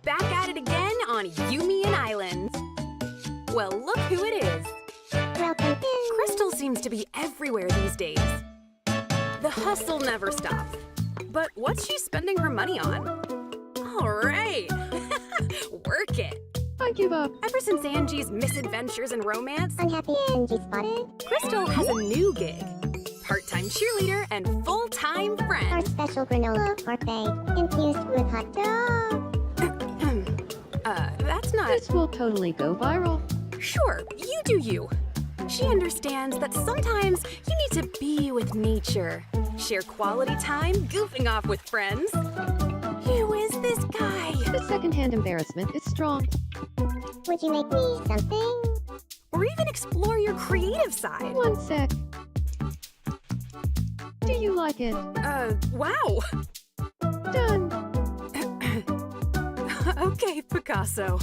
back at it again on Yumian Islands. Well, look who it is. Welcome in. Crystal seems to be everywhere these days. The hustle never stops. But what's she spending her money on? All right. Work it. I give up. Ever since Angie's misadventures and romance, Unhappy Angie spotted. Crystal has a new gig. Part-time cheerleader and full-time Our friend. special granola parfait infused with hot dog. That's not... This will totally go viral. Sure, you do you. She understands that sometimes you need to be with nature. Share quality time goofing off with friends. Who is this guy? The secondhand embarrassment is strong. Would you make me something? Or even explore your creative side. One sec. Do you like it? Wow. Done. Okay, Picasso.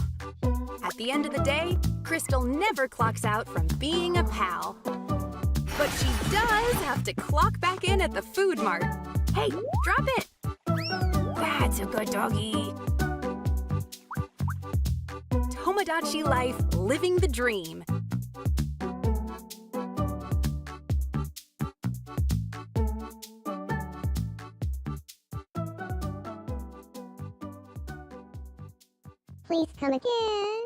At the end of the day, Crystal never clocks out from being a pal. But she does have to clock back in at the food mart. Hey, drop it! That's a good doggy. Tomodachi life, living the dream. Please come again.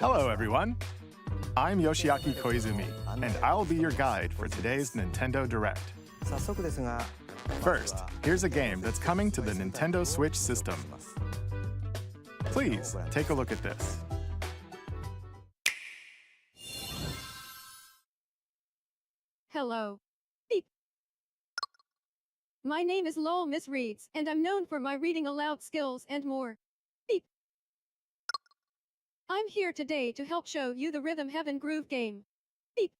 Hello, everyone. I'm Yoshiaki Koizumi, and I'll be your guide for today's Nintendo Direct. First, here's a game that's coming to the Nintendo Switch system. Please, take a look at this. Hello. Beep. My name is Lowell Miss Reads, and I'm known for my reading aloud skills and more. Beep. I'm here today to help show you the Rhythm Heaven Groove game. Beep.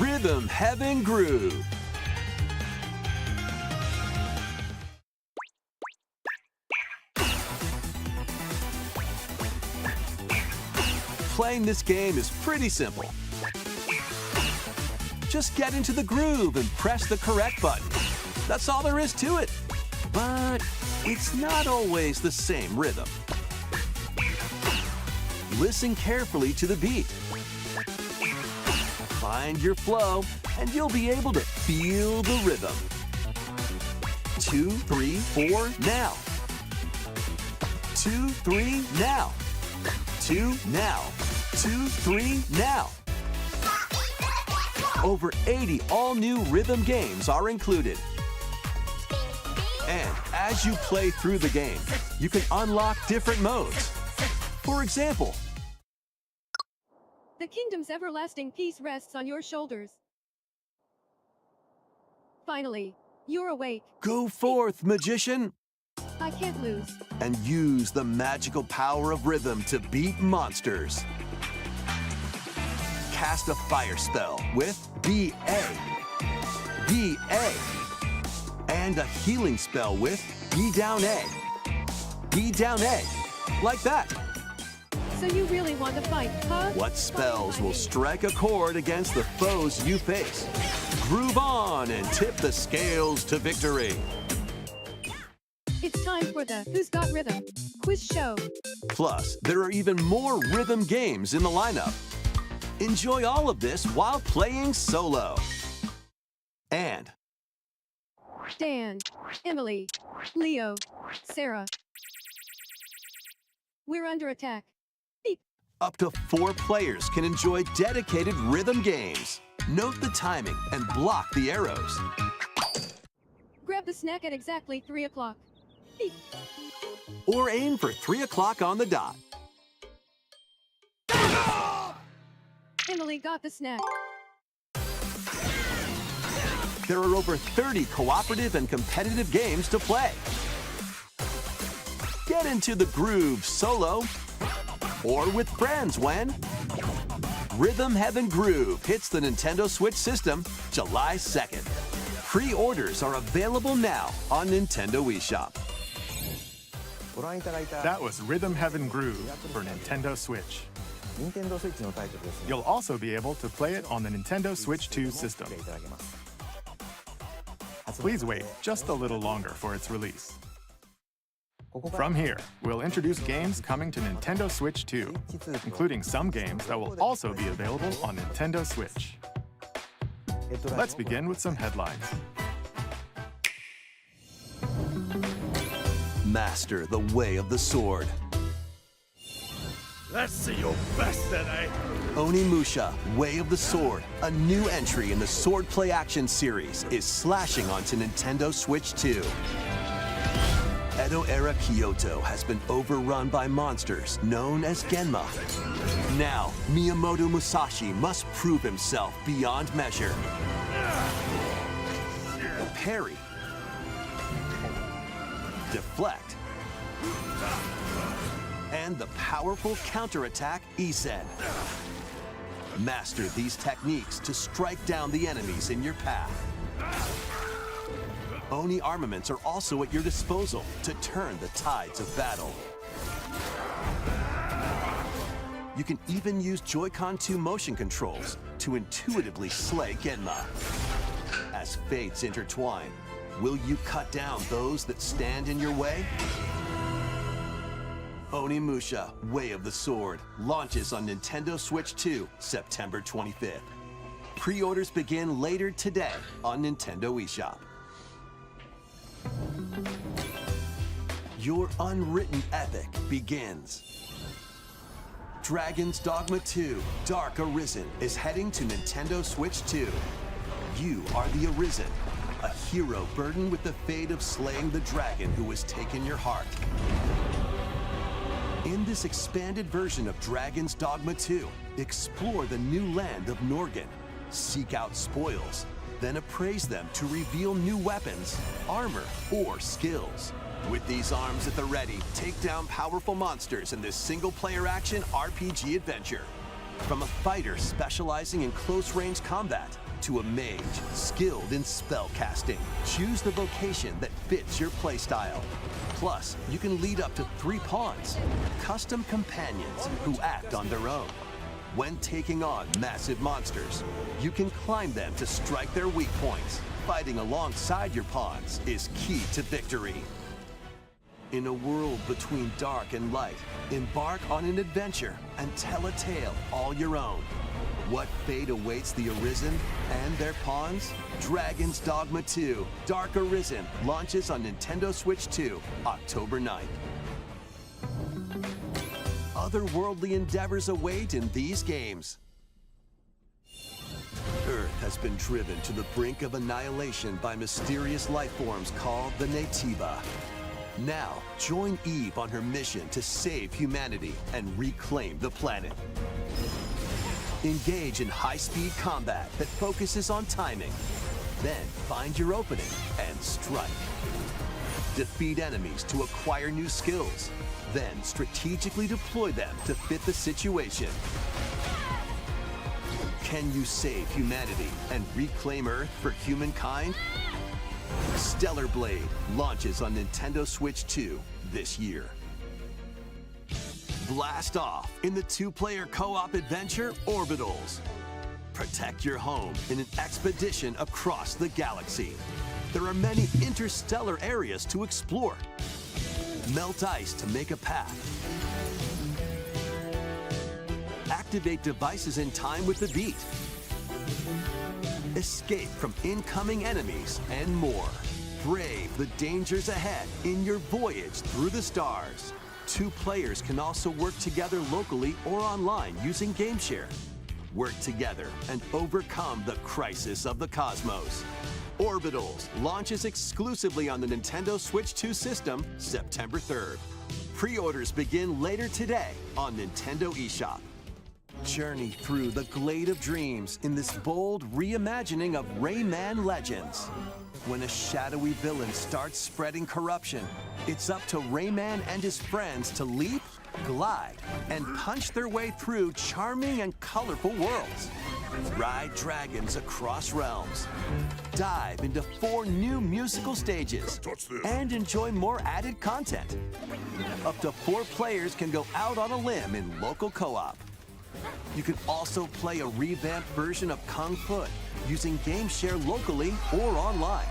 Rhythm Heaven Groove. Playing this game is pretty simple. Just get into the groove and press the correct button. That's all there is to it. But it's not always the same rhythm. Listen carefully to the beat. Find your flow, and you'll be able to feel the rhythm. 2, 3, 4, now. 2, 3, now. 2, now. 2, 3, now. Over 80 all-new rhythm games are included. And as you play through the game, you can unlock different modes. For example, The kingdom's everlasting peace rests on your shoulders. Finally, you're awake. go forth, magician, I can't lose. and use the magical power of rhythm to beat monsters. Cast a fire spell with BA, BA, and a healing spell with B down A, B down A, like that. So you really want to fight, huh? What spells will strike a chord against the foes you face? Groove on and tip the scales to victory. It's time for the Who's Got Rhythm quiz show. Plus, there are even more rhythm games in the lineup. Enjoy all of this while playing solo. And Dan, Emily, Leo, Sarah. We're under attack. Beep. up to 4 players can enjoy dedicated rhythm games. Note the timing and block the arrows. Grab the snack at exactly 3 o'clock. Beep. Or aim for 3 o'clock on the dot. Emily got the snack. There are over 30 cooperative and competitive games to play. Get into the groove solo or with friends when Rhythm Heaven Groove hits the Nintendo Switch system July 2nd. Pre-orders are available now on Nintendo eShop. That was Rhythm Heaven Groove for Nintendo Switch. You'll also be able to play it on the Nintendo Switch 2 system. Please wait just a little longer for its release. From here, we'll introduce games coming to Nintendo Switch 2, including some games that will also be available on Nintendo Switch. Let's begin with some headlines. Master the way of the sword. Let's see your best today. Onimusha, Way of the Sword, a new entry in the Sword Play Action series, is slashing onto Nintendo Switch 2. Edo-era Kyoto has been overrun by monsters known as Genma. Now, Miyamoto Musashi must prove himself beyond measure. Parry. Deflect. And the powerful counterattack Isen. Master these techniques to strike down the enemies in your path. Oni armaments are also at your disposal to turn the tides of battle. You can even use Joy-Con 2 motion controls to intuitively slay Genma. As fates intertwine, will you cut down those that stand in your way? Onimusha, Way of the Sword, launches on Nintendo Switch 2, September 25th. Pre-orders begin later today on Nintendo eShop. Your unwritten epic begins. Dragon's Dogma 2, Dark Arisen is heading to Nintendo Switch 2. You are the Arisen, a hero burdened with the fate of slaying the dragon who has taken your heart. In this expanded version of Dragon's Dogma 2, explore the new land of Norgan, seek out spoils, then appraise them to reveal new weapons, armor, or skills. With these arms at the ready, take down powerful monsters in this single-player action RPG adventure. From a fighter specializing in close-range combat to a mage skilled in spell casting, choose the vocation that fits your playstyle. Plus, you can lead up to 3 pawns, custom companions who act on their own. When taking on massive monsters, you can climb them to strike their weak points. Fighting alongside your pawns is key to victory. In a world between dark and light, embark on an adventure and tell a tale all your own. What fate awaits the Arisen and their pawns? Dragon's Dogma 2, Dark Arisen launches on Nintendo Switch 2, October 9th. Otherworldly endeavors await in these games. Earth has been driven to the brink of annihilation by mysterious life forms called the Nativa. Now, join Eve on her mission to save humanity and reclaim the planet. Engage in high-speed combat that focuses on timing. Then find your opening and strike. Defeat enemies to acquire new skills. Then strategically deploy them to fit the situation. Can you save humanity and reclaim Earth for humankind? Stellar Blade launches on Nintendo Switch 2 this year. Blast off in the two-player co-op adventure Orbitals. Protect your home in an expedition across the galaxy. There are many interstellar areas to explore. Melt ice to make a path. Activate devices in time with the beat. Escape from incoming enemies and more. Brave the dangers ahead in your voyage through the stars. Two players can also work together locally or online using GameShare. Work together and overcome the crisis of the cosmos. Orbitals launches exclusively on the Nintendo Switch 2 system September 3rd. Pre-orders begin later today on Nintendo eShop. Journey through the Glade of Dreams in this bold reimagining of Rayman Legends. When a shadowy villain starts spreading corruption, it's up to Rayman and his friends to leap, glide, and punch their way through charming and colorful worlds. Ride dragons across realms. Dive into 4 new musical stages. And enjoy more added content. Up to 4 players can go out on a limb in local co-op. You can also play a revamped version of Kung Fu using GameShare locally or online.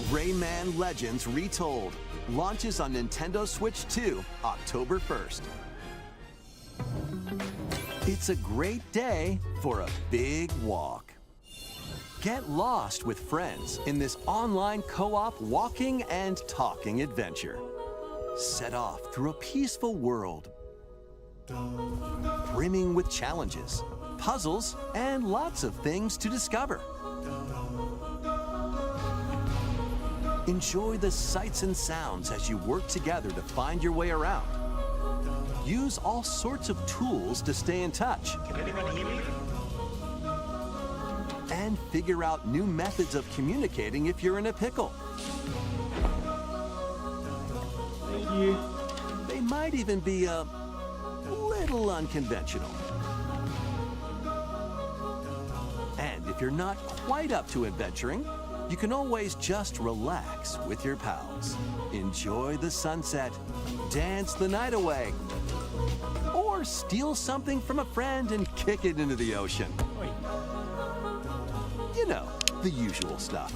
Rayman Legends Retold launches on Nintendo Switch 2 October 1st. It's a great day for a big walk. Get lost with friends in this online co-op walking and talking adventure. Set off through a peaceful world brimming with challenges, puzzles, and lots of things to discover. Enjoy the sights and sounds as you work together to find your way around. Use all sorts of tools to stay in touch. And figure out new methods of communicating if you're in a pickle. Thank you. They might even be a little unconventional. And if you're not quite up to adventuring, you can always just relax with your pals. Enjoy the sunset, dance the night away, or steal something from a friend and kick it into the ocean. You know, the usual stuff.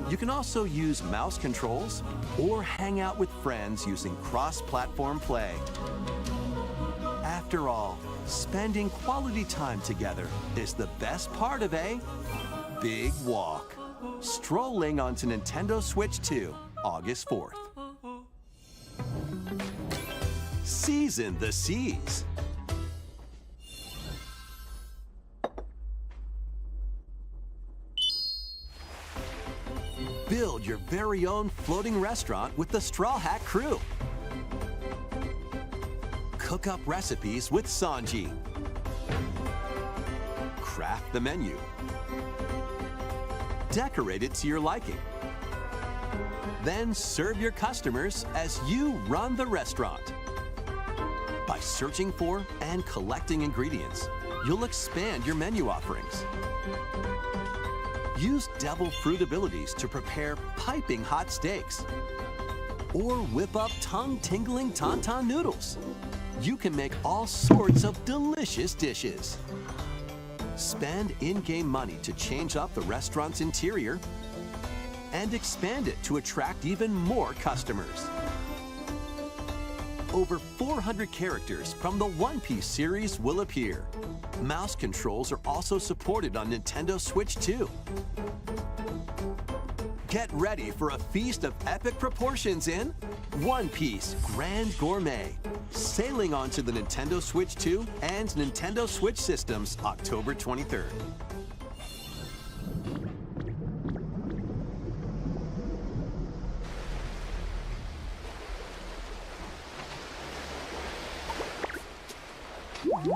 You can also use mouse controls or hang out with friends using cross-platform play. After all, spending quality time together is the best part of a big walk. Strolling onto Nintendo Switch 2, August 4th. Season the Seas. Build your very own floating restaurant with the Straw Hat Crew. Cook up recipes with Sanji. Craft the menu. Decorate it to your liking. Then serve your customers as you run the restaurant. By searching for and collecting ingredients, you'll expand your menu offerings. Use devil fruit abilities to prepare piping hot steaks. Or whip up tongue-tingling tauntaun noodles. You can make all sorts of delicious dishes. Spend in-game money to change up the restaurant's interior and expand it to attract even more customers. Over 400 characters from the One Piece series will appear. Mouse controls are also supported on Nintendo Switch 2. Get ready for a feast of epic proportions in One Piece Grand Gourmet, sailing onto the Nintendo Switch 2 and Nintendo Switch systems October 23rd. Keep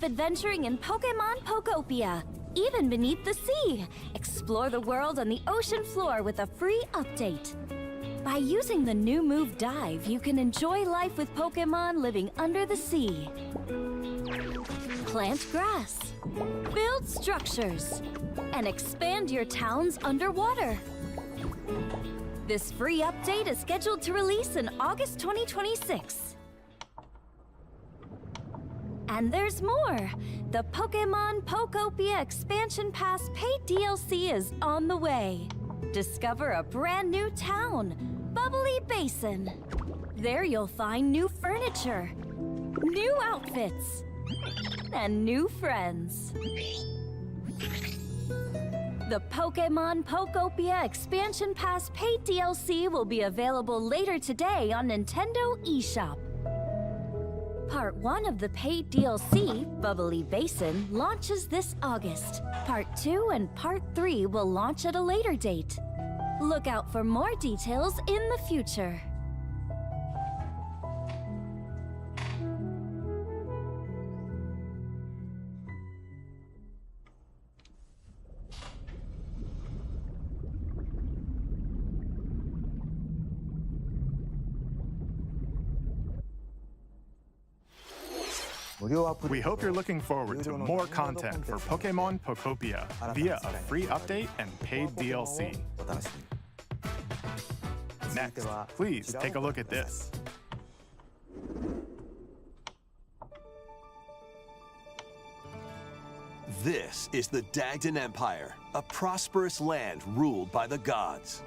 adventuring in Pokemon Pokopia, even beneath the sea. Explore the world on the ocean floor with a free update. By using the new move Dive, you can enjoy life with Pokemon living under the sea. Plant grass, build structures, and expand your towns underwater. This free update is scheduled to release in August 2026. And there's more! The Pokemon Pokopia Expansion Pass paid DLC is on the way. Discover a brand new town, Bubbly Basin. There you'll find new furniture, new outfits, and new friends. The Pokemon Pokopia Expansion Pass paid DLC will be available later today on Nintendo eShop. Part 1 of the paid DLC, Bubbly Basin, launches this August. Part 2 and Part 3 will launch at a later date. Look out for more details in the future. We hope you're looking forward to more content for Pokemon Pokopia via a free update and paid DLC. Next, please take a look at this. This is the Dagdan Empire, a prosperous land ruled by the gods.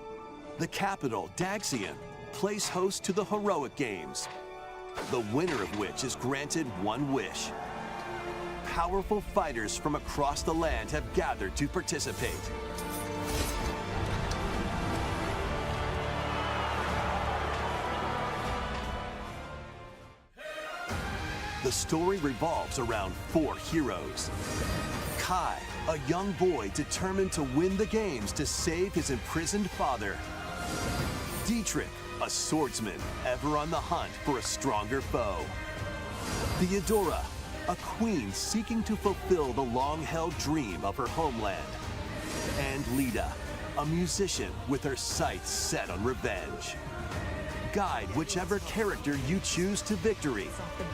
The capital, Daxian, plays host to the heroic games, the winner of which is granted one wish. Powerful fighters from across the land have gathered to participate. The story revolves around 4 heroes. Kai, a young boy determined to win the games to save his imprisoned father. Dietrich, a swordsman ever on the hunt for a stronger foe. Theodora, a queen seeking to fulfill the long-held dream of her homeland. And Lita, a musician with her sights set on revenge. Guide whichever character you choose to victory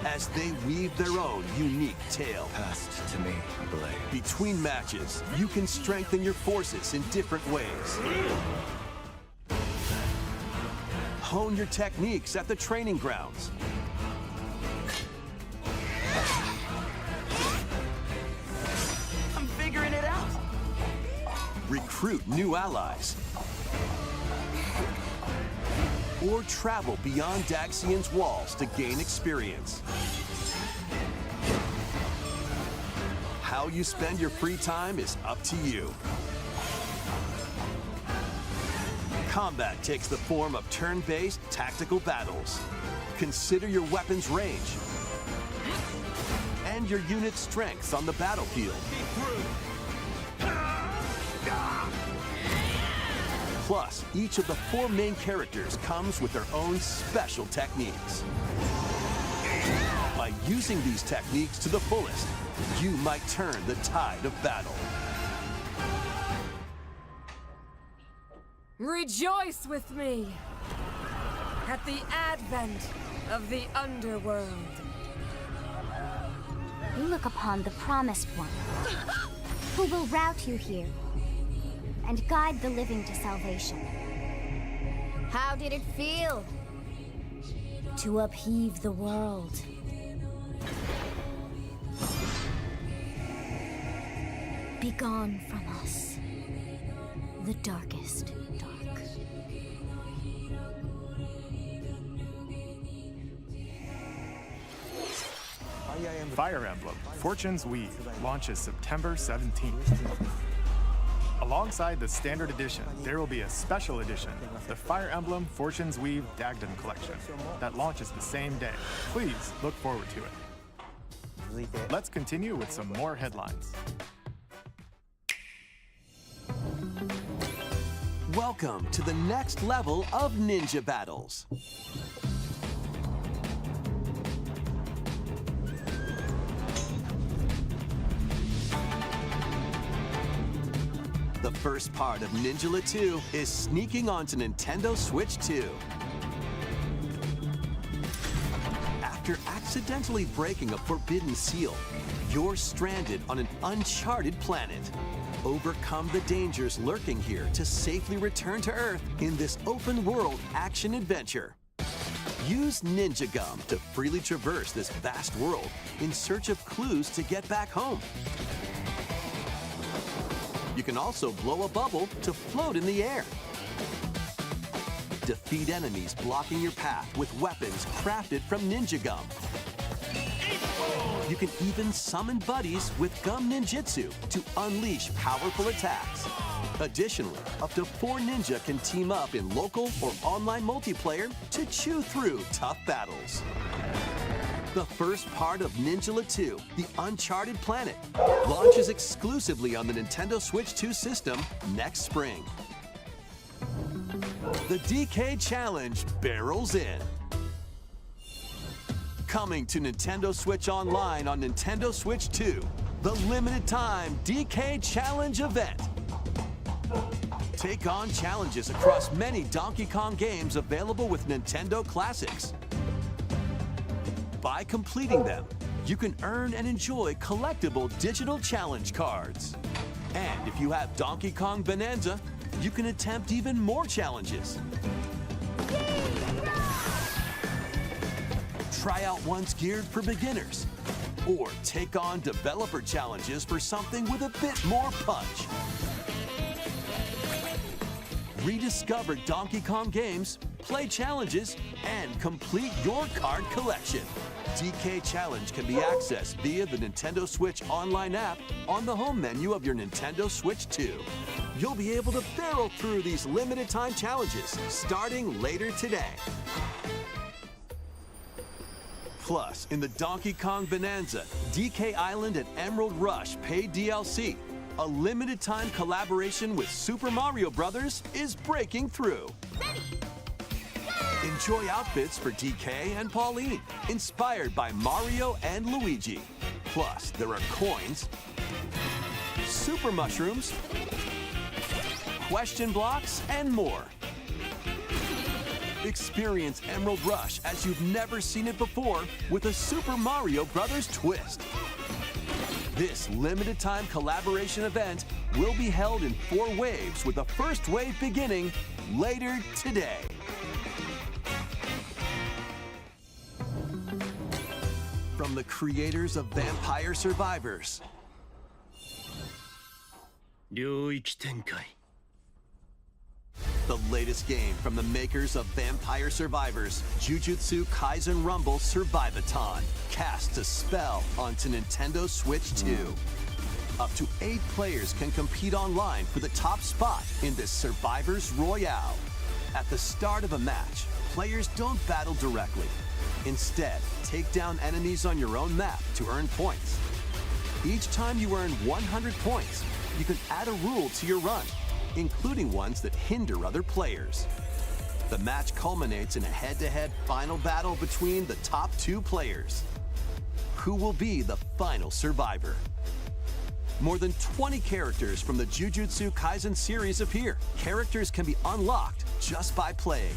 as they weave their own unique tale. Passed to me, blade. Between matches, you can strengthen your forces in different ways. Hone your techniques at the training grounds. I'm figuring it out. Recruit new allies. Or travel beyond Daxian's walls to gain experience. How you spend your free time is up to you. Combat takes the form of turn-based tactical battles. Consider your weapon's range and your unit's strengths on the battlefield. Plus, each of the 4 main characters comes with their own special techniques. By using these techniques to the fullest, you might turn the tide of battle. Rejoice with me at the advent of the underworld. We look upon the Promised One, who will route you here and guide the living to salvation. How did it feel to upheave the world? Begone from us, the darkest dark. Fire Emblem Fortune's Weave launches September 17th. Alongside the standard edition, there will be a special edition, the Fire Emblem Fortune's Weave Dagdan Collection, that launches the same day. Please look forward to it. Let's continue with some more headlines. Welcome to the next level of ninja battles. The first part of Ninja 2 is sneaking onto Nintendo Switch 2. After accidentally breaking a forbidden seal, you're stranded on an uncharted planet. Overcome the dangers lurking here to safely return to Earth in this open-world action-adventure. Use Ninja Gum to freely traverse this vast world in search of clues to get back home. You can also blow a bubble to float in the air. Defeat enemies blocking your path with weapons crafted from Ninja Gum. You can even summon buddies with Gum Ninjutsu to unleash powerful attacks. Additionally, up to 4 ninja can team up in local or online multiplayer to chew through tough battles. The first part of Ninja 2, The Uncharted Planet, launches exclusively on the Nintendo Switch 2 system next spring. The DK Challenge barrels in. Coming to Nintendo Switch Online on Nintendo Switch 2, the limited time DK Challenge event. Take on challenges across many Donkey Kong games available with Nintendo Classics. By completing them, you can earn and enjoy collectible digital challenge cards. And if you have Donkey Kong Bonanza, you can attempt even more challenges. Try out ones geared for beginners, or take on developer challenges for something with a bit more punch. Rediscover Donkey Kong games, play challenges, and complete your card collection. DK Challenge can be accessed via the Nintendo Switch Online app on the home menu of your Nintendo Switch 2. You'll be able to barrel through these limited time challenges starting later today. Plus, in the Donkey Kong Bonanza, DK Island and Emerald Rush paid DLC, a limited time collaboration with Super Mario Bros. Is breaking through. Enjoy outfits for DK and Pauline, inspired by Mario and Luigi. Plus, there are coins, super mushrooms, question blocks, and more. Experience Emerald Rush as you've never seen it before with a Super Mario Bros. Twist. This limited time collaboration event will be held in 4 waves with the first wave beginning later today. From the creators of Vampire Survivors. 領域展開 The latest game from the makers of Vampire Survivors, Jujutsu Kaisen Rumble Survivathon, casts a spell onto Nintendo Switch 2. Up to 8 players can compete online for the top spot in this Survivors Royale. At the start of a match, players don't battle directly. Instead, take down enemies on your own map to earn points. Each time you earn 100 points, you can add a rule to your run, including ones that hinder other players. The match culminates in a head-to-head final battle between the top 2 players. Who will be the final survivor? More than 20 characters from the Jujutsu Kaisen series appear. Characters can be unlocked just by playing.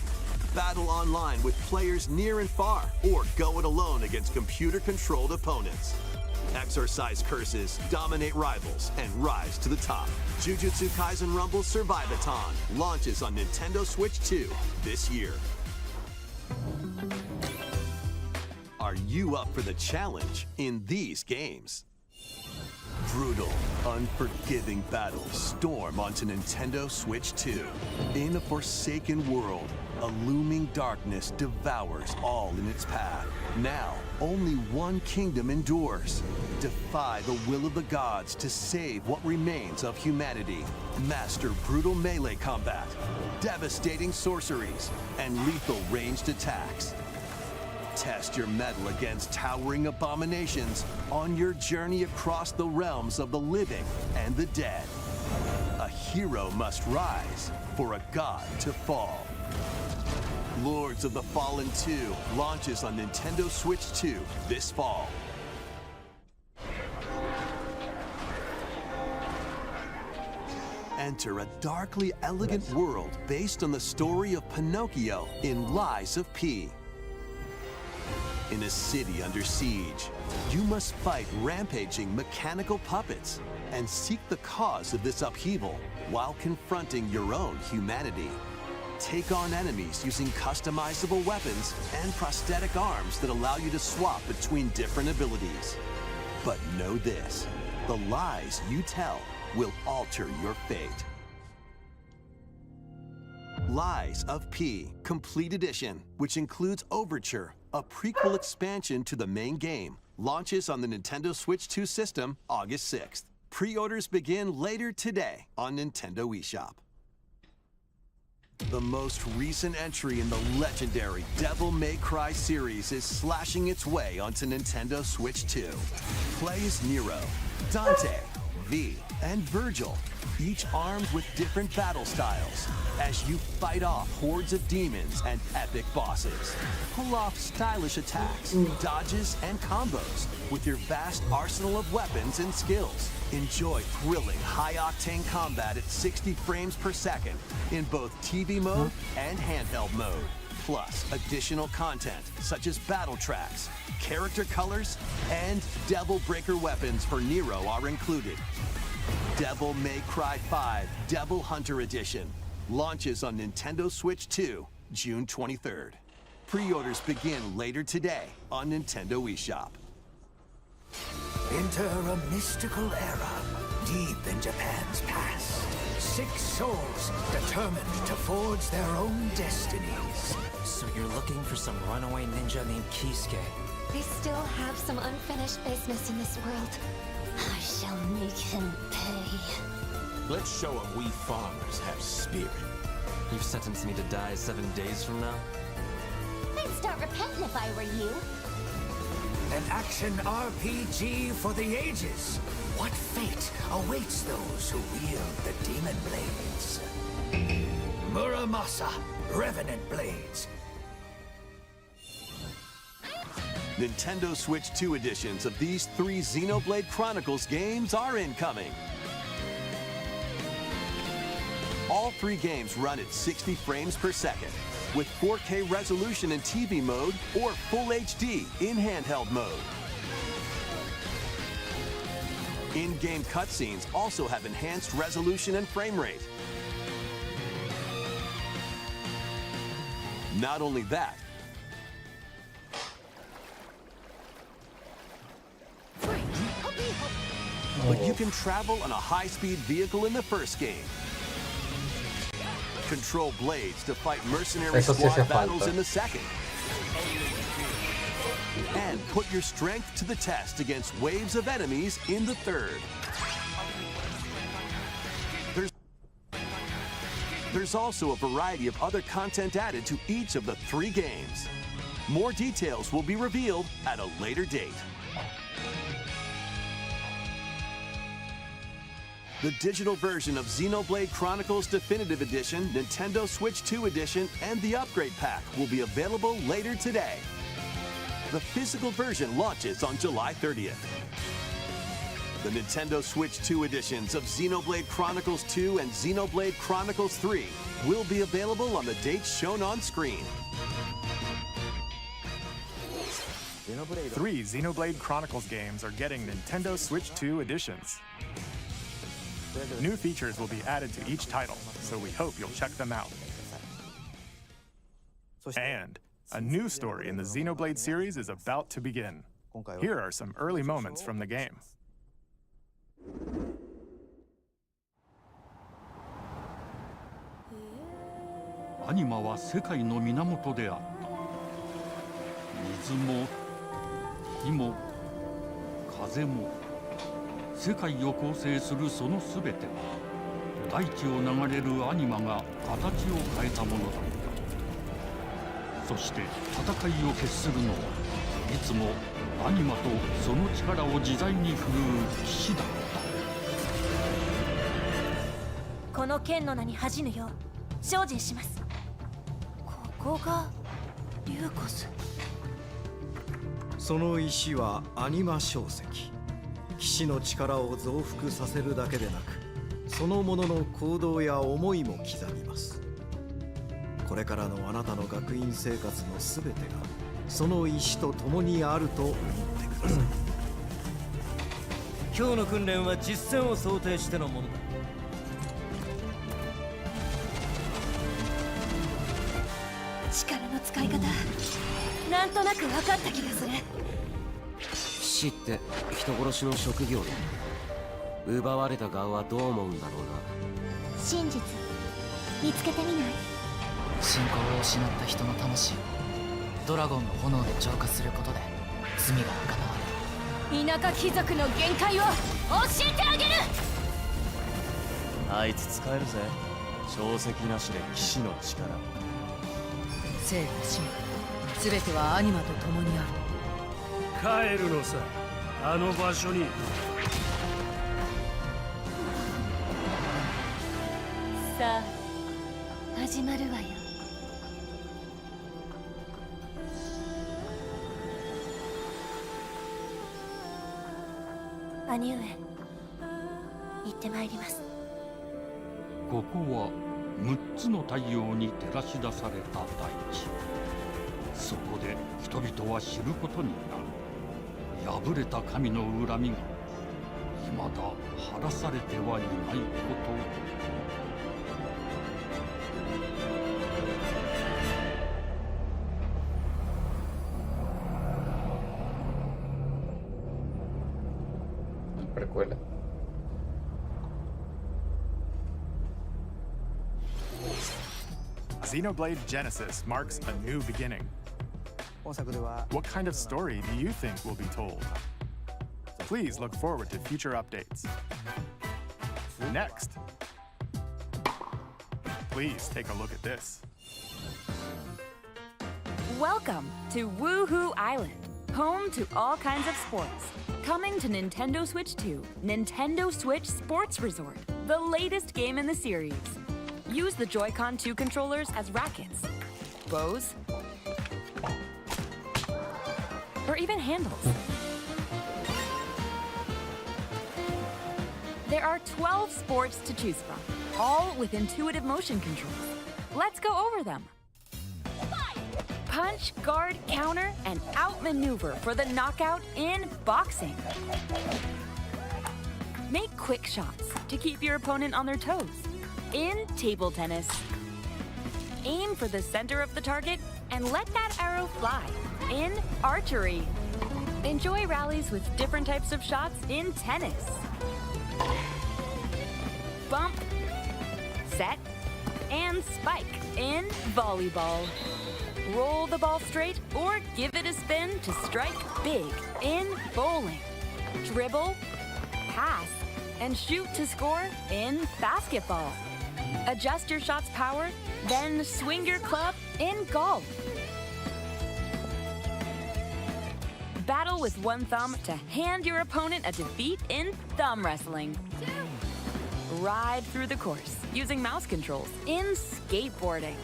Battle online with players near and far, or go it alone against computer-controlled opponents. Exorcise curses, dominate rivals, and rise to the top. Jujutsu Kaisen Rumble Survivathon launches on Nintendo Switch 2 this year. Are you up for the challenge in these games? Brutal, unforgiving battles storm onto Nintendo Switch 2. In a forsaken world, a looming darkness devours all in its path. Now, only one kingdom endures. Defy the will of the gods to save what remains of humanity. Master brutal melee combat, devastating sorceries, and lethal ranged attacks. Test your mettle against towering abominations on your journey across the realms of the living and the dead. A hero must rise for a god to fall. Lords of the Fallen 2 launches on Nintendo Switch 2 this fall. Enter a darkly elegant world based on the story of Pinocchio in Lies of P. In a city under siege, you must fight rampaging mechanical puppets and seek the cause of this upheaval while confronting your own humanity. Take on enemies using customizable weapons and prosthetic arms that allow you to swap between different abilities. But know this, the lies you tell will alter your fate. Lies of P Complete Edition, which includes Overture, a prequel expansion to the main game, launches on the Nintendo Switch 2 system August 6th. Pre-orders begin later today on Nintendo eShop. The most recent entry in the legendary Devil May Cry series is slashing its way onto Nintendo Switch 2. Play as Nero, Dante, V, and Virgil, each armed with different battle styles, as you fight off hordes of demons and epic bosses. Pull off stylish attacks, dodges, and combos with your vast arsenal of weapons and skills. Enjoy thrilling, high-octane combat at 60 frames per second in both TV mode and handheld mode. Plus, additional content such as battle tracks, character colors, and Devil Breaker weapons for Nero are included. Devil May Cry 5 Devil Hunter Edition launches on Nintendo Switch 2, June 23rd. Pre-orders begin later today on Nintendo eShop. Enter a mystical era deep in Japan's past. 6 souls determined to forge their own destinies. So you're looking for some runaway ninja named Kisuke? I still have some unfinished business in this world. I shall make him pay. Let's show him we farmers have spirit. You've sentenced me to die 7 days from now? I'd start repenting if I were you. An action RPG for the ages. What fate awaits those who wield the demon blades? Muramasa, Revenant Blades. Nintendo Switch 2 editions of these 3 Xenoblade Chronicles games are incoming. All 3 games run at 60 frames per second, with 4K resolution in TV mode or Full HD in handheld mode. In-game cutscenes also have enhanced resolution and frame rate. Not only that, but you can travel on a high-speed vehicle in the first game. Control blades to fight mercenary squad battles in the second. And put your strength to the test against waves of enemies in the third. There's also a variety of other content added to each of the 3 games. More details will be revealed at a later date. The digital version of Xenoblade Chronicles Definitive Edition, Nintendo Switch 2 Edition, and the Upgrade Pack will be available later today. The physical version launches on July 30th. The Nintendo Switch 2 editions of Xenoblade Chronicles 2 and Xenoblade Chronicles 3 will be available on the dates shown on screen. 3 Xenoblade Chronicles games are getting Nintendo Switch 2 editions. New features will be added to each title, so we hope you'll check them out. And a new story in the Xenoblade series is about to begin. Here are some early moments from the game. アニマは世界の源であった。水も火も風も世界を構成するそのすべては大地を流れるアニマが形を変えたものだった。そして戦いを決するのはいつもアニマとその力を自在に振るう騎士だった。この剣の名に恥じぬよう精進します。ここがリューコス。その石はアニマ晶石。騎士の力を増幅させるだけでなく、そのものの行動や思いも刻みます。これからのあなたの学院生活のすべてがその石と共にあると思ってください。今日の訓練は実戦を想定してのものだ。力の使い方、なんとなく分かった気がする。騎士って人殺しの職業で、奪われた側はどう思うんだろうな。真実見つけてみない？信仰を失った人の魂をドラゴンの炎で浄化することで罪が贖われる。田舎貴族の限界を教えてあげる。あいつ使えるぜ。小石なしで騎士の力。生と死も全てはアニマと共にある。帰るのさ、あの場所に。さあ始まるわよ。兄上、行ってまいります。ここは6つの太陽に照らし出された大地。そこで人々は知ることになる。破れた神の恨みが未だ晴らされてはいないこと。Precuela. Xenoblade Genesis marks a new beginning. What kind of story do you think will be told? Please look forward to future updates. Next, please take a look at this. Welcome to Woohoo Island, home to all kinds of sports. Coming to Nintendo Switch 2, Nintendo Switch Sports Resort, the latest game in the series. Use the Joy-Con 2 controllers as rackets, bows, or even handles. There are 12 sports to choose from, all with intuitive motion controls. Let's go over them. Punch, guard, counter, and outmaneuver for the knockout in boxing. Make quick shots to keep your opponent on their toes in table tennis. Aim for the center of the target and let that arrow fly in archery. Enjoy rallies with different types of shots in tennis. Bump, set, and spike in volleyball. Roll the ball straight or give it a spin to strike big in bowling. Dribble, pass, and shoot to score in basketball. Adjust your shot's power, then swing your club in golf. Battle with one thumb to hand your opponent a defeat in thumb wrestling. Ride through the course using mouse controls in skateboarding.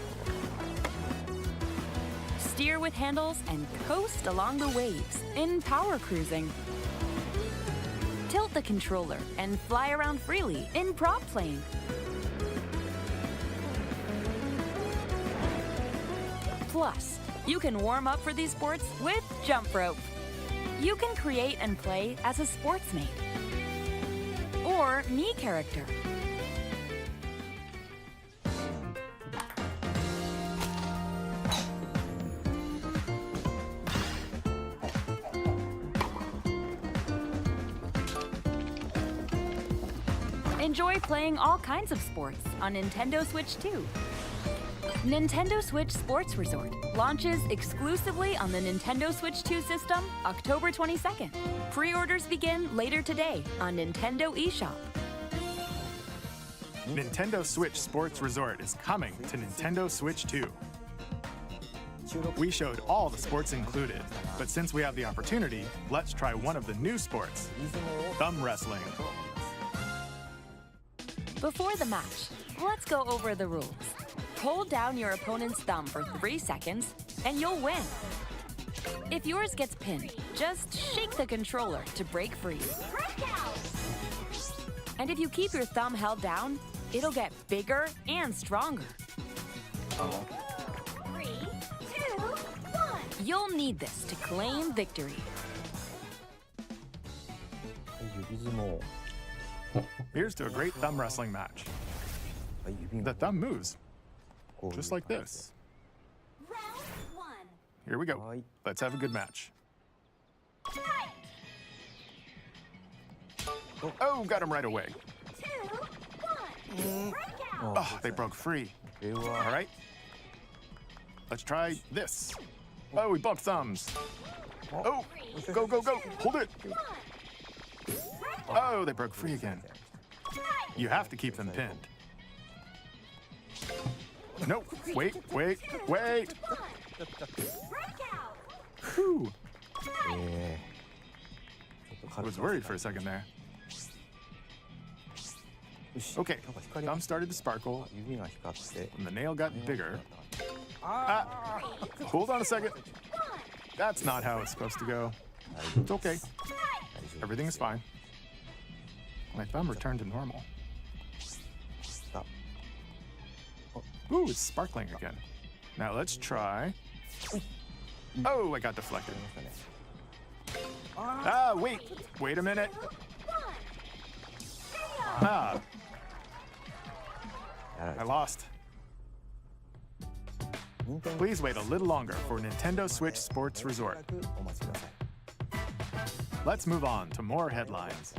Steer with handles and coast along the waves in power cruising. Tilt the controller and fly around freely in prop playing. Plus, you can warm up for these sports with jump rope. You can create and play as a sportsmate or me character. Enjoy playing all kinds of sports on Nintendo Switch 2. Nintendo Switch Sports Resort launches exclusively on the Nintendo Switch 2 system October 22nd. Pre-orders begin later today on Nintendo eShop. Nintendo Switch Sports Resort is coming to Nintendo Switch 2. We showed all the sports included, but since we have the opportunity, let's try one of the new sports, thumb wrestling. Before the match, let's go over the rules. Hold down your opponent's thumb for 3 seconds, and you'll win. If yours gets pinned, just shake the controller to break free. And if you keep your thumb held down, it'll get bigger and stronger. 3, 2, 1. You'll need this to claim victory. Here's to a great thumb wrestling match. The thumb moves, just like this. Round 1. Here we go. Let's have a good match. Oh, got him right away. 2, 1. Breakout. Oh, they broke free. All right. Let's try this. Oh, we bumped thumbs. Oh, go, go, go. Hold it. Oh, they broke free again. You have to keep them pinned. No, wait, wait, wait. Whew. I was worried for a second there. Okay, thumb started to sparkle, and the nail got bigger. Hold on a second. That's not how it's supposed to go. It's okay. Everything is fine. My thumb returned to normal. Ooh, it's sparkling again. Now let's try. Oh, I got deflected. Ah, wait a minute. Ah. I lost. Please wait a little longer for Nintendo Switch Sports Resort. Let's move on to more headlines.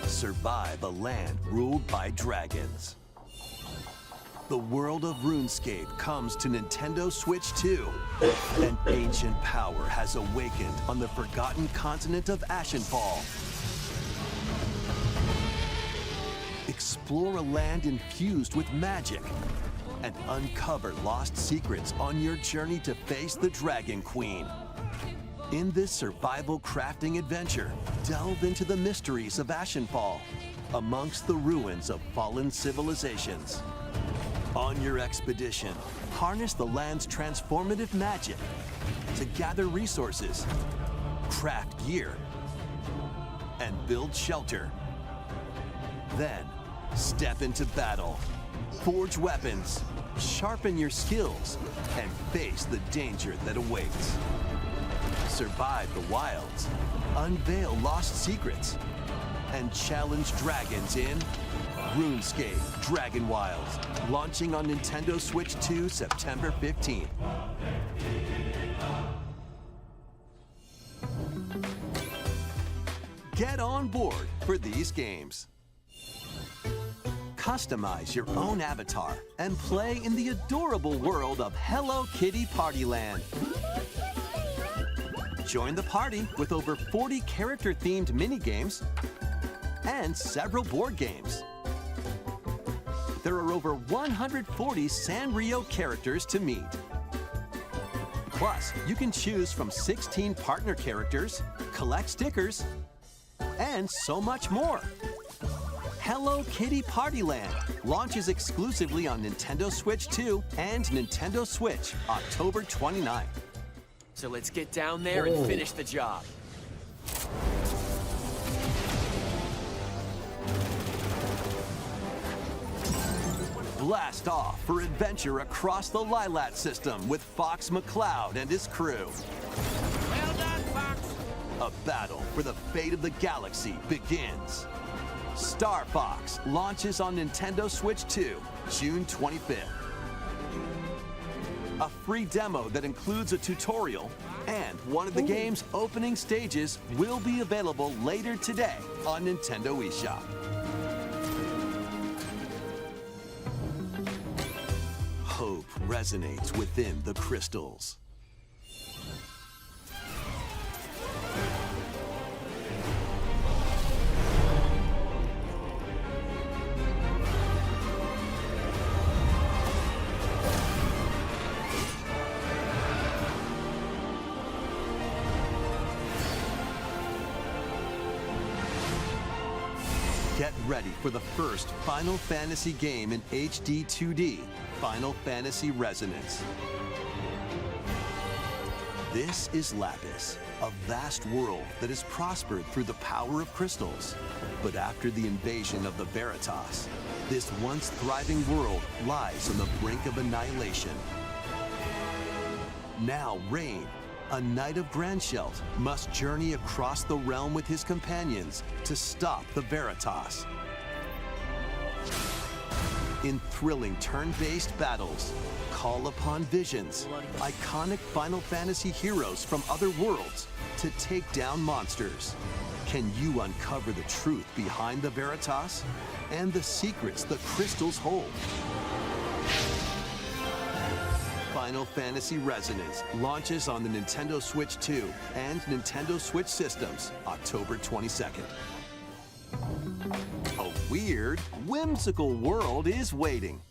Survive a land ruled by dragons. The world of RuneScape comes to Nintendo Switch 2. An ancient power has awakened on the forgotten continent of Ashenfall. Explore a land infused with magic and uncover lost secrets on your journey to face the Dragon Queen. In this survival crafting adventure, delve into the mysteries of Ashenfall, amongst the ruins of fallen civilizations. On your expedition, harness the land's transformative magic to gather resources, craft gear, and build shelter. Then, step into battle, forge weapons, sharpen your skills, and face the danger that awaits. Survive the wilds, unveil lost secrets, and challenge dragons in RuneScape Dragon Wilds, launching on Nintendo Switch 2 September 15th. Get on board for these games. Customize your own avatar and play in the adorable world of Hello Kitty Partyland. Join the party with over 40 character-themed mini-games and several board games. There are over 140 Sanrio characters to meet. Plus, you can choose from 16 partner characters, collect stickers, and so much more. Hello Kitty Partyland launches exclusively on Nintendo Switch 2 and Nintendo Switch October 29th. So let's get down there and finish the job. Blast off for adventure across the Lilat system with Fox McCloud and his crew. Well done, Fox. A battle for the fate of the galaxy begins. Star Fox launches on Nintendo Switch 2, June 25th. A free demo that includes a tutorial and one of the game's opening stages will be available later today on Nintendo eShop. Hope resonates within the crystals. ready for the first Final Fantasy game in HD 2D, Final Fantasy Resonance. This is Lapis, a vast world that has prospered through the power of crystals. But after the invasion of the Veritas, this once thriving world lies on the brink of annihilation. Now Rain, a knight of Grandshelt, must journey across the realm with his companions to stop the Veritas. In thrilling turn-based battles, call upon visions, iconic Final Fantasy heroes from other worlds to take down monsters. Can you uncover the truth behind the Veritas and the secrets the crystals hold? Final Fantasy Resonance launches on the Nintendo Switch 2 and Nintendo Switch systems October 22nd. A weird, whimsical world is waiting.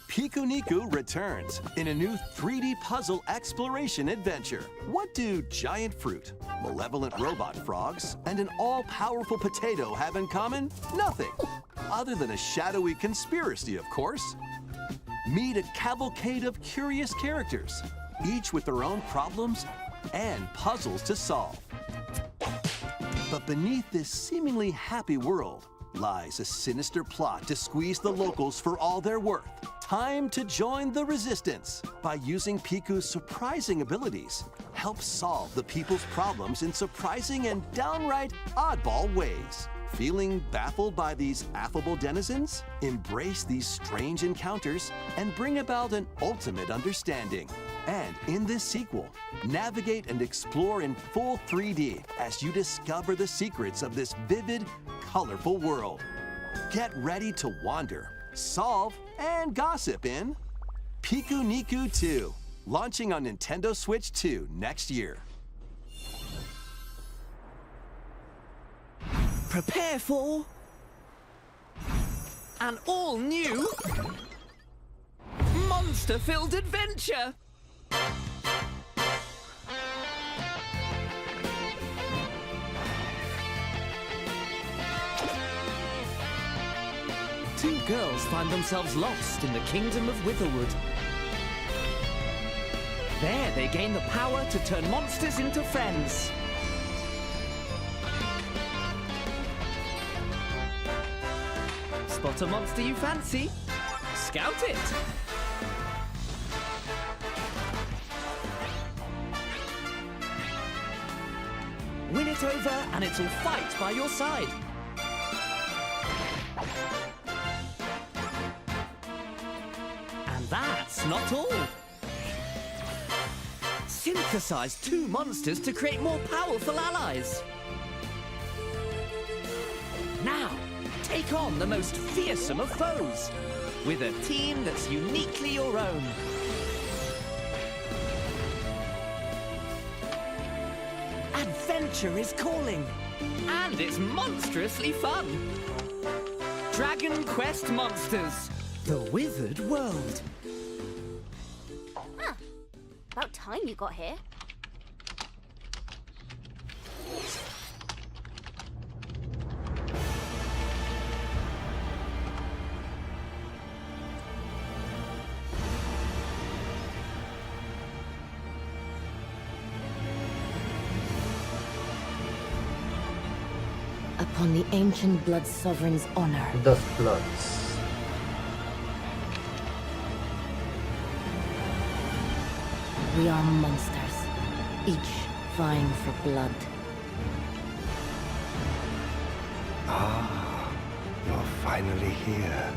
Pikuniku returns in a new 3D puzzle exploration adventure. What do giant fruit, malevolent robot frogs, and an all-powerful potato have in common? Nothing, other than a shadowy conspiracy, of course. Meet a cavalcade of curious characters, each with their own problems and puzzles to solve. But beneath this seemingly happy world lies a sinister plot to squeeze the locals for all they're worth. Time to join the resistance by using Piku's surprising abilities. Help solve the people's problems in surprising and downright oddball ways. Feeling baffled by these affable denizens? Embrace these strange encounters and bring about an ultimate understanding. And in this sequel, navigate and explore in full 3D as you discover the secrets of this vivid, colorful world. Get ready to wander, solve, and gossip in Pikuniku 2, launching on Nintendo Switch 2 next year. Prepare for an all-new monster-filled adventure! Two girls find themselves lost in the kingdom of Witherwood. There they gain the power to turn monsters into friends. Spot a monster you fancy? Scout it! Win it over and it'll fight by your side. And that's not all. Synthesize two monsters to create more powerful allies. Now, take on the most fearsome of foes with a team that's uniquely your own. Adventure is calling, and it's monstrously fun. Dragon Quest Monsters, the Withered World. Ah, about time you got here. Upon the ancient Blood Sovereign's honor. The Bloods. We are monsters, each vying for blood. Ah, you're finally here.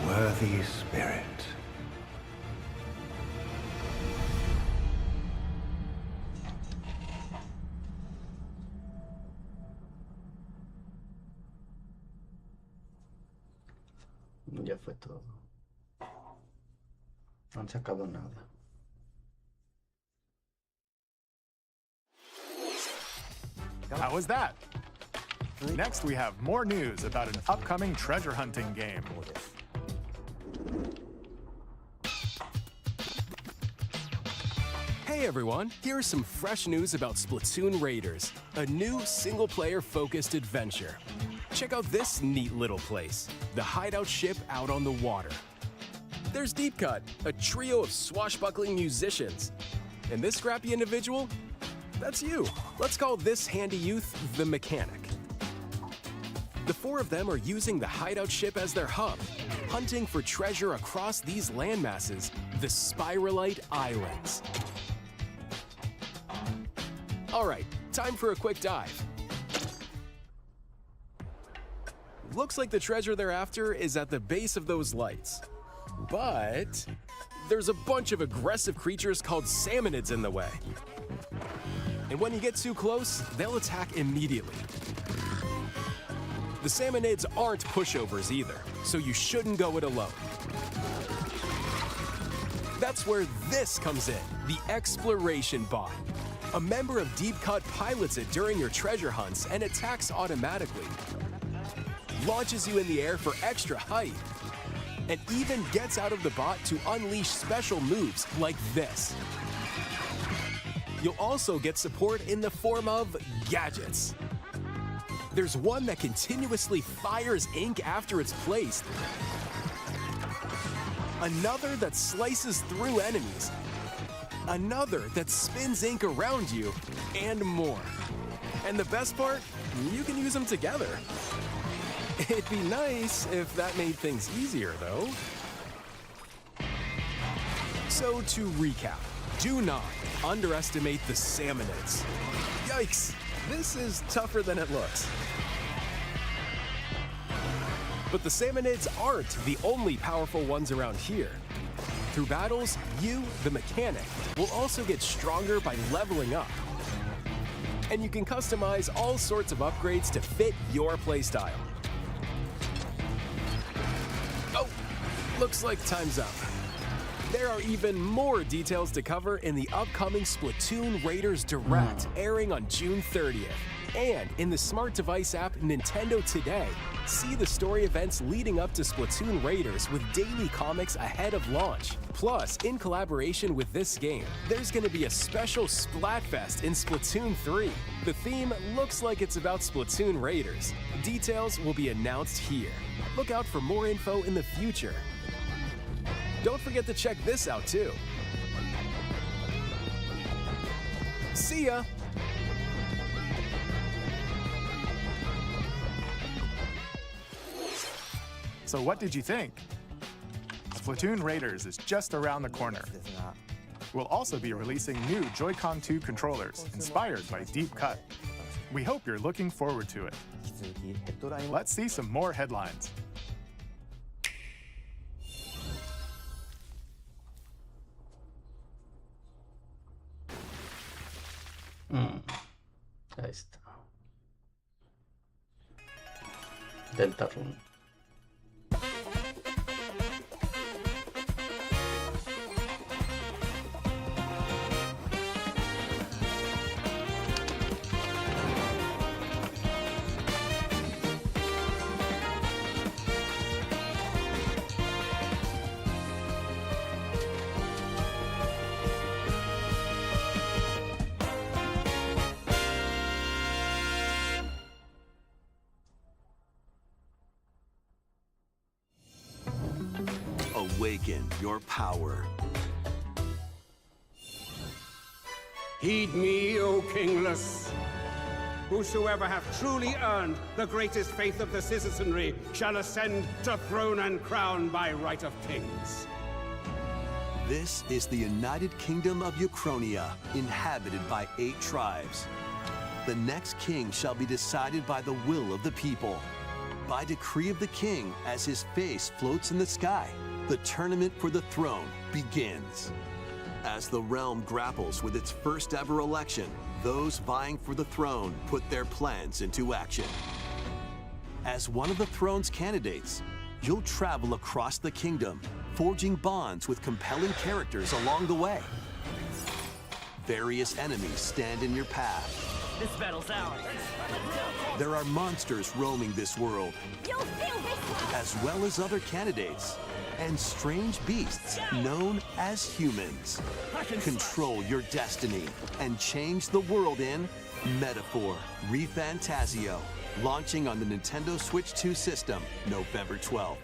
Worthy spirit. Ya fue todo. No han sacado nada. How was that? Next, we have more news about an upcoming treasure hunting game. Hey Hey everyone, here's some fresh news about Splatoon Raiders, a new single-player focused adventure. Check out this neat little place, the hideout ship out on the water. There's Deep Cut, a trio of swashbuckling musicians. And this scrappy individual? That's you. Let's call this handy youth the Mechanic. The four of them are using the hideout ship as their hub, hunting for treasure across these landmasses, the Spiralite Islands. All right, time for a quick dive. Looks like the treasure they're after is at the base of those lights. But there's a bunch of aggressive creatures called salmonids in the way. And when you get too close, they'll attack immediately. The salmonids aren't pushovers either, so you shouldn't go it alone. That's where this comes in, the Exploration Bot. A member of Deep Cut pilots it during your treasure hunts and attacks automatically. Launches you in the air for extra height. And even gets out of the bot to unleash special moves like this. You'll also get support in the form of gadgets. There's one that continuously fires ink after it's placed. Another that slices through enemies. Another that spins ink around you, and more. And the best part, you can use them together. It'd be nice if that made things easier, though. So to recap, do not underestimate the salmonids. Yikes, this is tougher than it looks. But the salmonids aren't the only powerful ones around here. Through battles, you, the Mechanic, will also get stronger by leveling up. And you can customize all sorts of upgrades to fit your playstyle. Oh, looks like time's up. There are even more details to cover in the upcoming Splatoon Raiders Direct, airing on June 30th. And in the smart device app Nintendo Today, see the story events leading up to Splatoon Raiders with daily comics ahead of launch. Plus, in collaboration with this game, there's going to be a special Splatfest in Splatoon 3. The theme looks like it's about Splatoon Raiders. Details will be announced here. Look out for more info in the future. Don't forget to check this out too. See ya! So what did you think? Splatoon Raiders is just around the corner. We'll also be releasing new Joy-Con 2 controllers inspired by Deep Cut. We hope you're looking forward to it. Let's see some more headlines. Ahí está. Deltarune. Awaken your power. Heed me, O kingless. Whosoever hath truly earned the greatest faith of the citizenry shall ascend to throne and crown by right of kings. This is the United Kingdom of Uchronia, inhabited by 8 tribes. The next king shall be decided by the will of the people. By decree of the king, as his face floats in the sky, the tournament for the throne begins. As the realm grapples with its first ever election, those vying for the throne put their plans into action. As one of the throne's candidates, you'll travel across the kingdom, forging bonds with compelling characters along the way. Various enemies stand in your path. This battle's ours. There are monsters roaming this world, as well as other candidates. and strange beasts known as humans. Control your destiny and change the world in Metaphor ReFantazio, launching on the Nintendo Switch 2 system November 12th.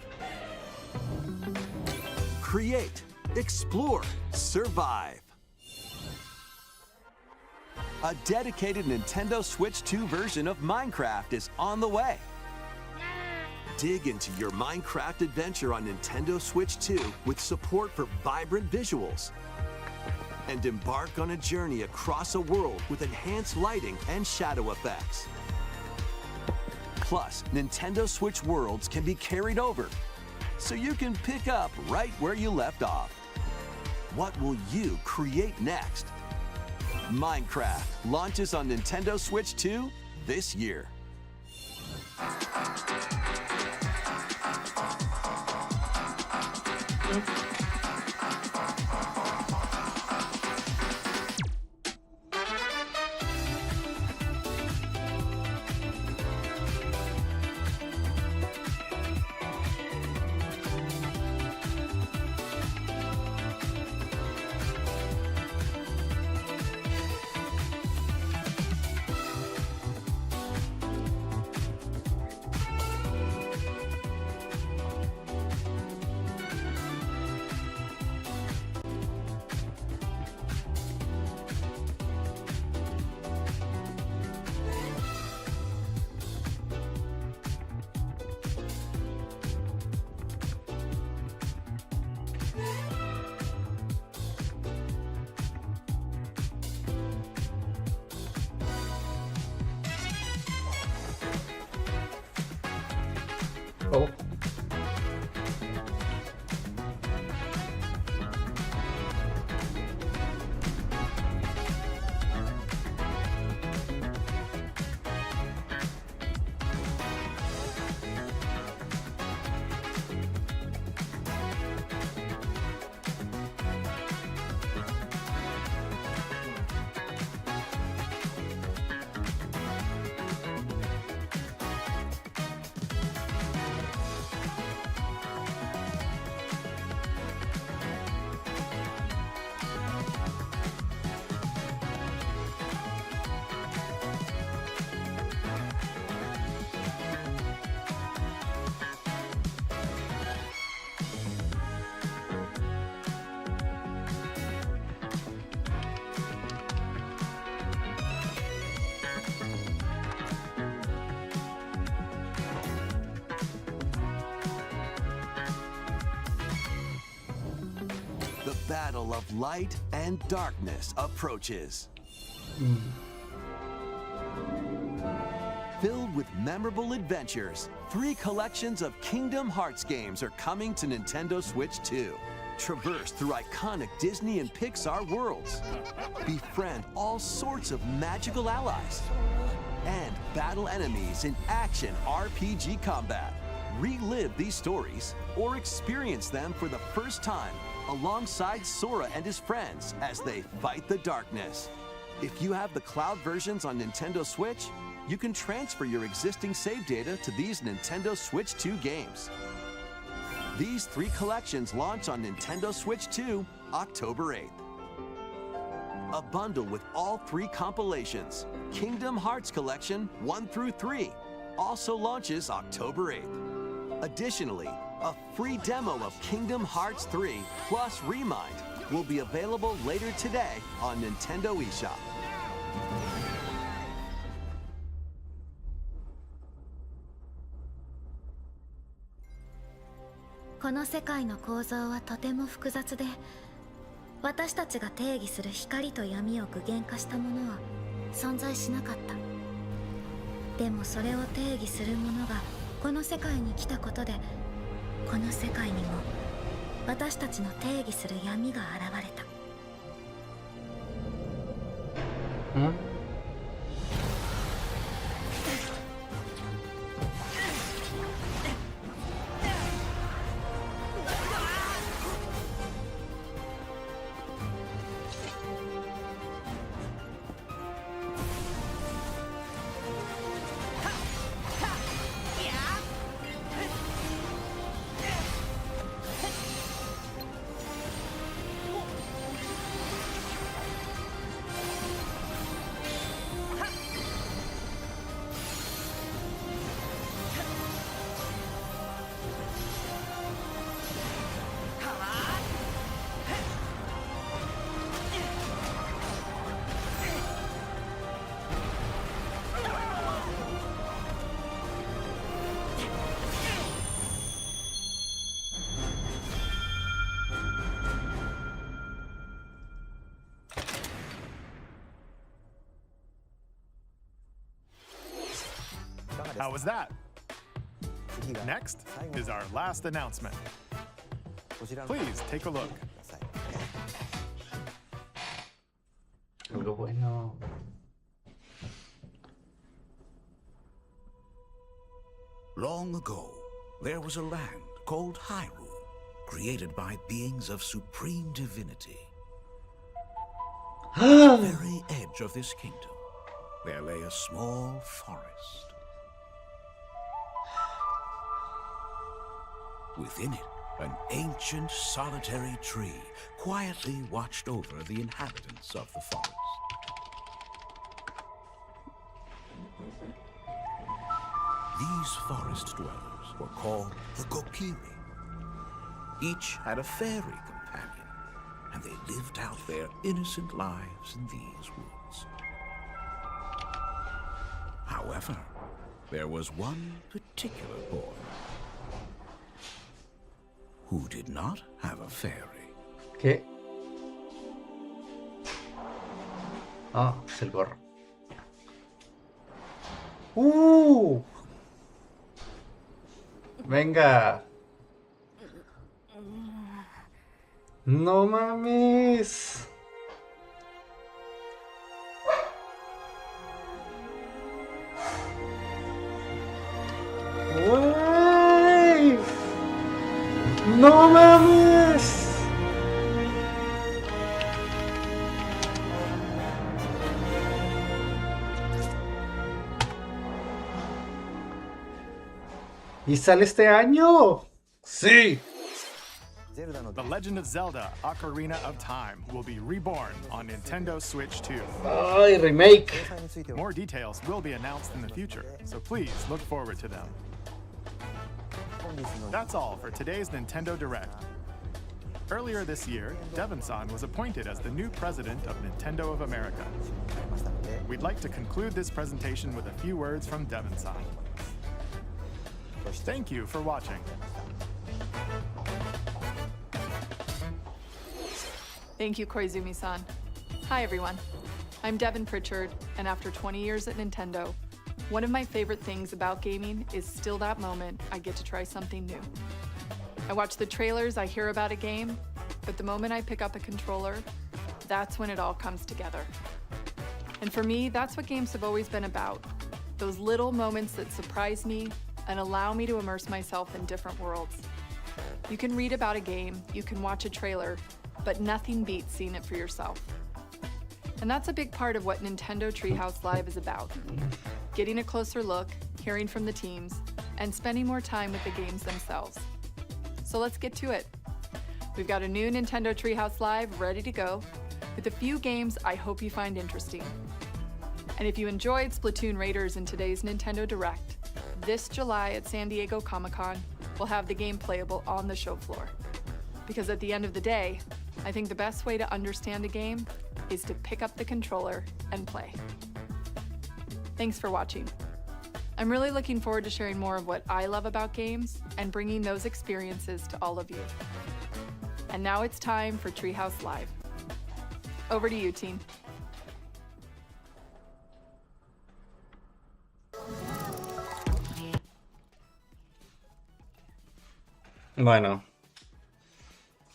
Create, explore, survive. A dedicated Nintendo Switch 2 version of Minecraft is on the way. Dig into your Minecraft adventure on Nintendo Switch 2 with support for vibrant visuals. And embark on a journey across a world with enhanced lighting and shadow effects. Plus, Nintendo Switch worlds can be carried over, so you can pick up right where you left off. What will you create next? Minecraft launches on Nintendo Switch 2 this year. Oh. The battle of light and darkness approaches. Filled with memorable adventures, 3 collections of Kingdom Hearts games are coming to Nintendo Switch 2. Traverse through iconic Disney and Pixar worlds. Befriend all sorts of magical allies. And battle enemies in action RPG combat. Relive these stories or experience them for the first time alongside Sora and his friends as they fight the darkness. If you have the cloud versions on Nintendo Switch, you can transfer your existing save data to these Nintendo Switch 2 games. These 3 collections launch on Nintendo Switch 2 October 8th. A bundle with all 3 compilations, Kingdom Hearts Collection 1 through 3, also launches October 8th. Additionally, a free demo of Kingdom Hearts 3 plus Remind will be available later today on Nintendo eShop.この世界の構造はとても複雑で、私たちが定義する光と闇を具現化したものは存在しなかった。でもそれを定義するものがこの世界に来たことで、この世界にも私たちの定義する闇が現れた。How was that? Next is our last announcement. Please take a look. Algo bueno. Long ago, there was a land called Hyrule, created by beings of supreme divinity. At the very edge of this kingdom, there lay a small forest. Within it, an ancient solitary tree quietly watched over the inhabitants of the forest. These forest dwellers were called the Kokiri. Each had a fairy companion, and they lived out their innocent lives in these woods. However, there was one particular boy who did not have a fairy. ¿Qué? Ah, es el gorro. Venga. No mames. Güey. No mames. ¿Y sale este año? Sí. The Legend of Zelda: Ocarina of Time will be reborn on Nintendo Switch 2. Ay, remake. More details will be announced in the future, so please look forward to them. That's all for today's Nintendo Direct. Earlier this year, Devon-san was appointed as the new president of Nintendo of America. We'd like to conclude this presentation with a few words from Devon-san. Thank you for watching. Thank you, Koizumi-san. Hi, everyone. I'm Devin Pritchard, and after 20 years at Nintendo, one of my favorite things about gaming is still that moment I get to try something new. I watch the trailers, I hear about a game, but the moment I pick up a controller, that's when it all comes together. And for me, that's what games have always been about. Those little moments that surprise me and allow me to immerse myself in different worlds. You can read about a game, you can watch a trailer, but nothing beats seeing it for yourself. And that's a big part of what Nintendo Treehouse Live is about. Getting a closer look, hearing from the teams, and spending more time with the games themselves. So let's get to it. We've got a new Nintendo Treehouse Live ready to go, with a few games I hope you find interesting. And if you enjoyed Splatoon Raiders in today's Nintendo Direct, this July at San Diego Comic-Con, we'll have the game playable on the show floor. Because at the end of the day, I think the best way to understand a game is to pick up the controller and play. Thanks for watching. I'm really looking forward to sharing more of what I love about games and bringing those experiences to all of you. And now it's time for Treehouse Live. Over to you, team. Bueno,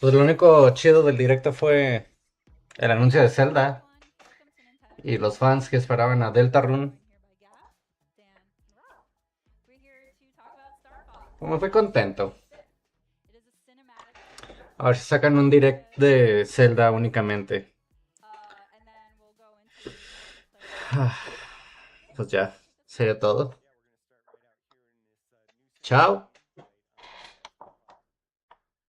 pues lo único chido del directo fue el anuncio de Zelda y los fans que esperaban a Deltarune. Pues me fui contento. A ver si sacan un direct de Zelda únicamente. Pues ya, sería todo. Chao.